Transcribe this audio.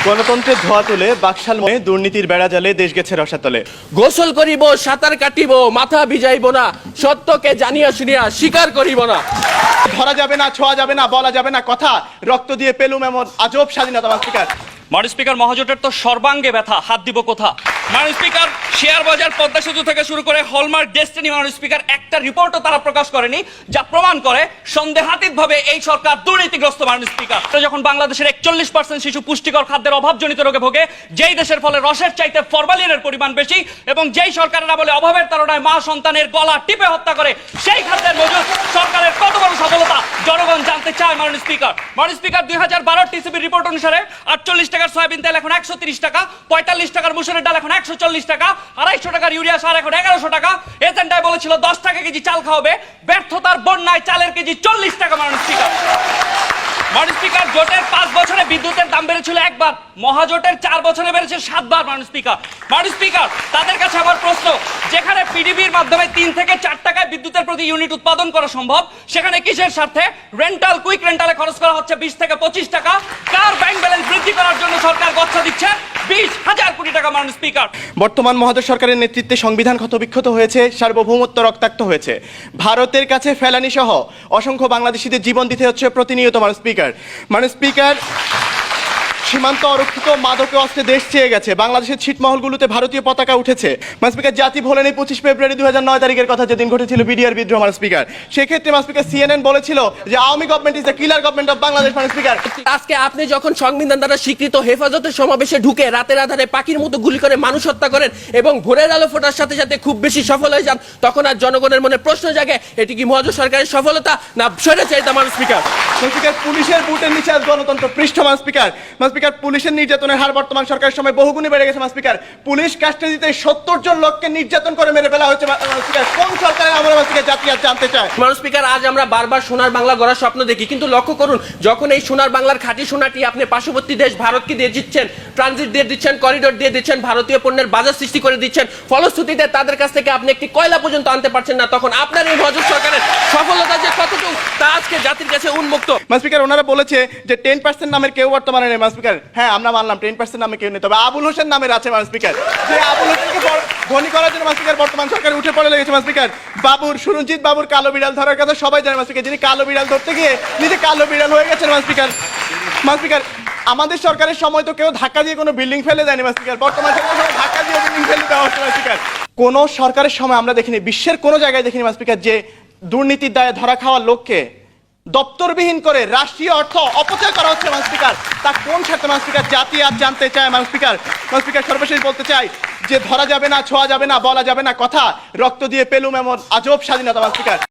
গণতন্ত্রের ধোয়া তুলে বাকশাল ময়ে দুর্নীতির বেড়া জালে দেশ গেছে রসাতলে। গোসল করিব, সাঁতার কাটিব, মাথা ভিজাইব না, সত্যকে জানিয়া শুনিয়া স্বীকার করিব না। ধরা যাবে না, ছোঁয়া যাবে না, বলা যাবে না কথা, রক্ত দিয়ে পেলুম এমন আজব স্বাধীনতা। স্পিকার, মাননীয় স্পিকার, মহাজোটের তো সর্বাঙ্গে ব্যথা, হাত দিব কোথা। মাননীয় স্পিকার, শেয়ার বাজার, পদ্মা সেতু থেকে শুরু করে হলমার্ক, ডেস্টিনি, মাননীয় স্পিকার একটা রিপোর্টও তারা প্রকাশ করেনি যা প্রমাণ করে সন্দেহাতীতভাবে এই সরকার দুর্নীতিগ্রস্ত। মাননীয় স্পিকার, যখন বাংলাদেশের 41% শিশু পুষ্টিকর খাদ্যের অভাবজনিত রোগে ভোগে, যেই দেশের ফলে রসের চাইতে ফরমালিনের পরিমাণ বেশি, এবং যেই সরকারেরা বলে অভাবের তাড়নায় মা সন্তানের গলা টিপে হত্যা করে, সেই খাদ্যের মজুদ সরকারের কত বড় সফলতা জনগণ জানতে চায়। মাননীয় স্পিকার, 2012 টিসিবি রিপোর্ট অনুসারে 48 টাকার সয়াবিন তেল এখন 130 টাকা, 45 টাকার মুসুরের ডাল এখন 140 টাকা, 250 টাকার ইউরিয়া সার এখন 1100 টাকা। এজেন্ডায় বলেছিল 10 টাকা কেজি চাল খাওয়াবে, ব্যর্থতার বন্যায় চালের কেজি 40 টাকা। মাননীয় স্পিকার, জোটের 5 বছরে বিদ্যুতের দাম বেড়েছিল একবার, মহাজোটের 4 বছরে বেড়েছে 7 বার। মাননীয় স্পিকার, তাদের কাছে আমার প্রশ্ন, যেখানে পিডিবির মাধ্যমে 3 থেকে 4 টাকায় বিদ্যুতের প্রতি ইউনিট উৎপাদন করা সম্ভব, সেখানে কিসের স্বার্থে রেন্টাল, কুইক রেন্টালে খরচ করা হচ্ছে 20 থেকে 25 টাকা? কার ব্যাংক ব্যালেন্স বৃদ্ধি করার জন্য সরকার গচ্ছা দিচ্ছে 20,000 কোটি টাকা? মাননীয় স্পিকার, বর্তমান মহাদশ সরকারের নেতৃত্বে সংবিধান ক্ষতবিক্ষত হয়েছে, সার্বভৌমত্ব রক্তাক্ত হয়েছে, ভারতের কাছে ফেলানি সহ অসংখ্য বাংলাদেশিদের জীবন দিতে হচ্ছে প্রতিনিয়ত। মাননীয় স্পিকার, সীমান্ত অরক্ষিত মাদকে অস্ত্রে দেশ চেয়ে গেছে, বাংলাদেশের ছিটমহলগুলোতে ভারতীয় পতাকা উঠেছে। মাননীয় স্পিকার, জাতি ভোলেন এই 25 ফেব্রুয়ারি 2009 তারিখের কথা, যেদিন ঘটেছিল বিডিআর বিদ্রোহ। মাননীয় স্পিকার, সেক্ষেত্রে মাননীয় স্পিকার, সিএনএন বলেছিল যে Awami government is the killer government of Bangladesh. মাননীয় স্পিকার, আজকে আপনি যখন সংবিধান দ্বারা স্বীকৃত হেফাজতের সমাবেশে ঢুকে রাতের আধারে পাখির মতো গুলি করে মানুষ হত্যা করেন এবং ভোরের আলো ফোটার সাথে সাথে খুব বেশি সফল হয়ে যান, তখন আর জনগণের মনে প্রশ্ন জাগে, এটি কি মহাজোট সরকারের সফলতা না স্বৈরাচারিতা? মাননীয় স্পিকার, পুলিশের বুটের নিচে আজ গণতন্ত্র পৃষ্ঠ। মাননীয় স্পিকার, পুলিশের নির্যাতনের হার বর্তমান সরকারের সময় বহুগুণে বেড়ে গেছে। মাননীয় স্পিকার, পুলিশ কাস্টাডিতে 70 জন লোককে নির্যাতন করে মেরে ফেলা হয়েছে। মাননীয় স্পিকার, কোন সরকারের আমলে? মাননীয় স্পিকার, জাতি আজ জানতে চায়। মাননীয় স্পিকার, আজ আমরা বারবার সোনার বাংলা গড়ার স্বপ্ন দেখি, কিন্তু লক্ষ্য করুন, যখন এই সোনার বাংলার খাঁটি সোনাটি আপনি পার্শ্ববর্তী দেশ ভারতকে দিয়ে দিচ্ছেন, ট্রানজিট দিয়ে দিচ্ছেন, করিডোর দিয়ে দিচ্ছেন, ভারতীয় পণ্যের বাজার সৃষ্টি করে দিচ্ছেন, ফলশ্রুতিতে তাদের কাছ থেকে আপনি একটি কয়লা পর্যন্ত আনতে পারছেন না, তখন আপনার এই মহাজোট সরকারের সফলতা যে কতটুকু তা আজকে জাতির কাছে উন্মুক্ত। মাননীয় স্পিকার, ওনারা বলেছে যে 10% নামের কেউ বর্তমানে নেই। মাননীয় স্পিকার, হ্যাঁ আমরা মানলাম 10% নামে কেউ নেই, তবে আবুল হোসেন নামের আছে। মাননীয় স্পিকার, যে আবুল হোসেনকে ধনী করার জন্য মাননীয় স্পিকার বর্তমান সরকার উঠে পড়ে লেগেছে। মাননীয় স্পিকার, সুরঞ্জিত বাবুর কালো বিড়াল ধরার কথা সবাই জানে। মাননীয় স্পিকার, যিনি কালো বিড়াল ধরতে গিয়ে নিজে কালো বিড়াল হয়ে গেছেন। মাননীয় স্পিকার, আমাদের সরকারের সময় তো কেউ ধাক্কা দিয়ে কোনো বিল্ডিং ফেলে দেয়নি। মাননীয় স্পিকার, বর্তমান সরকার ধাক্কা দিয়ে বিল্ডিং ফেলে দেওয়া হচ্ছে। মাননীয় স্পিকার, কোন সরকারের সময় আমরা দেখিনি, বিশ্বের কোন জায়গায় দেখিনি মাননীয় স্পিকার, যে দুর্নীতির দায়ে ধরা খাওয়া লোককে দপ্তরবিহীন করে রাষ্ট্রীয় অর্থ অপচয় করা হচ্ছে। মাননীয় স্পিকার, তা কোন স্বার্থে? মাননীয় স্পিকার, জাতি আজ জানতে চায়। মাননীয় স্পিকার, সর্বশেষ বলতে চাই যে ধরা যাবে না, ছোঁয়া যাবে না, বলা যাবে না কথা, রক্ত দিয়ে পেলুম এমন আজব স্বাধীনতা। মাননীয় স্পিকার।